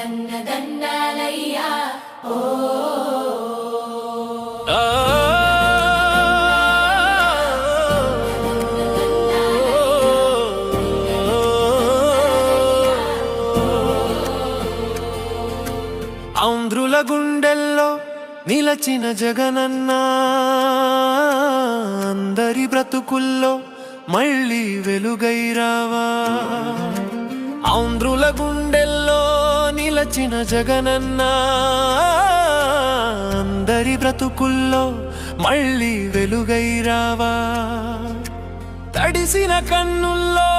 దండాలయ్యా ఓ ఆంధ్రుల గుండెల్లో నిలచిన జగనన్న అందరి బ్రతుకుల్లో మళ్ళీ వెలుగైరావా. ఆంధ్రుల గుండెల్లో నిలచిన జగనన్న అందరి బ్రతుకుల్లో మళ్ళీ వెలుగైరావా. తడిసిన కన్నుల్లో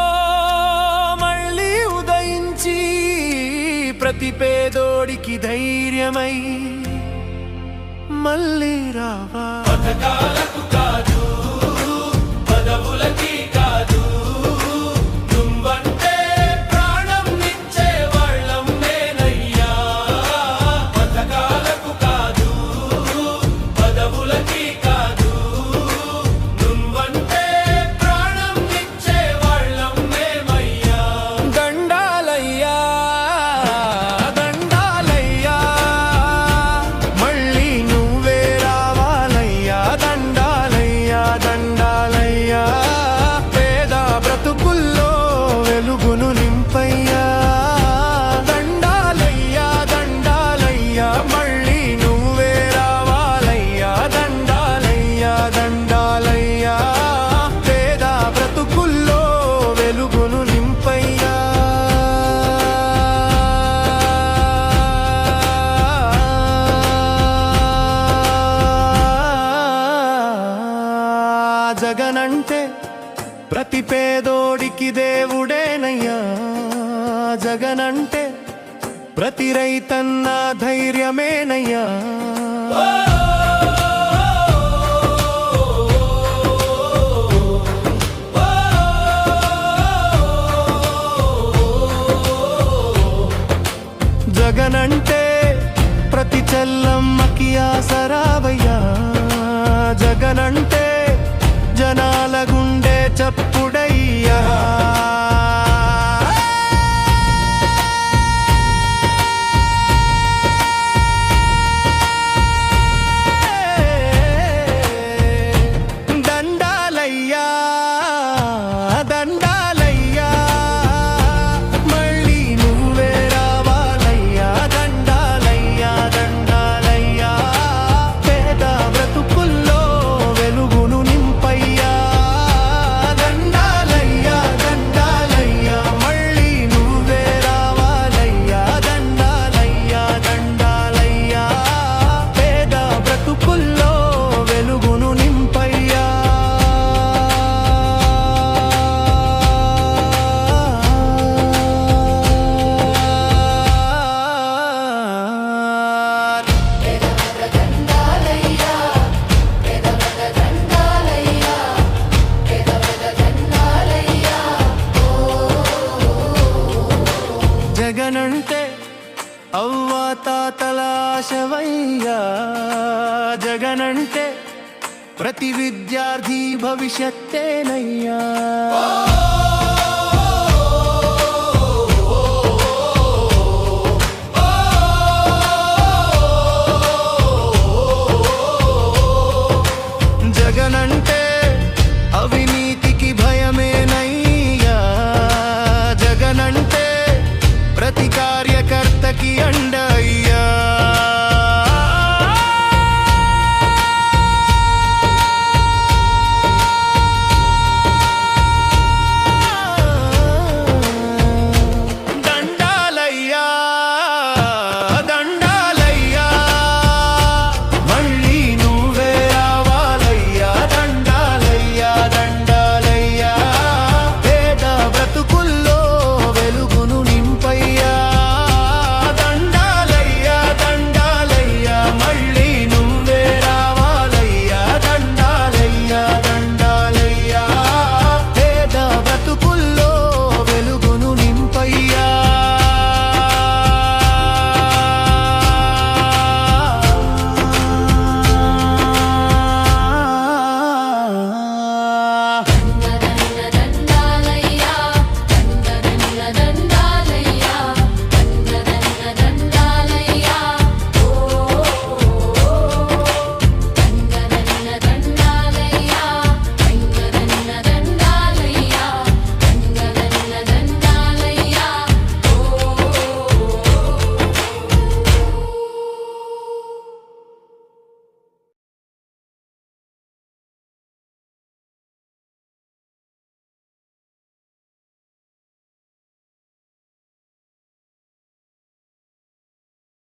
మళ్ళీ ఉదయించి ప్రతి పేదోడికి ధైర్యమై మళ్ళీ రావా. పథకాలకు కాదు పదవులకి కాదు నువ్వంటే ప్రాణం నిచ్చే వాళ్ళం నేనయ్యా. పథకాలకు కాదు పదవులకి కాదు నువ్వంటే ప్రాణం నిచ్చే వాళ్ళం మేమయ్యా. దండాలయ్యా దండాలయ్యా మళ్ళీ నువ్వే రావాలయ్యా. దండాలయ్యా దండాలయ్యా పేద బ్రతుకుల్లో వెలుగును నింపయ్యా. దండాలయ్యా దండాలయ్యా మళ్ళీ నువ్వే రావాలయ్యా. దండాలయ్యా దండాలయ్యా పేద బ్రతుకుల్లో వెలుగును నింపయ్యా. జగనంటే ప్రతి పేదోడికి దేవుడేనయ్యా. జగనంటే ప్రతి రైతన్న ధైర్యమేనయ్యా. జగనంటే ప్రతి చెల్లమ్మకి ఆసరావయ్యా. జగనంటే జనాల గుండె చప్పుడయ్యా. దండాలయ్యా దండాలయ్యా మళ్ళీ నువ్వే రావాలయ్యా. దండాలయ్యా దండాలయ్యా పేద బ్రతుకుల్లో వెలుగును నింపయ్యా. దండాలయ్యా దండాలయ్యా మళ్ళీ నువ్వే రావాలయ్యా. దండాలయ్యా దండాలయ్యా పేద బ్రతుకుల్లో వెలుగును నింపయ్యా. జగనంటే అవ్వా తాతల ఆశవయ్యా. జగనంటే ప్రతి విద్యార్థి భవిష్యత్తేనయ్యా. జగనంటే అవినీతికి భయమేనయ్యా. జగనంటే ప్రతికారి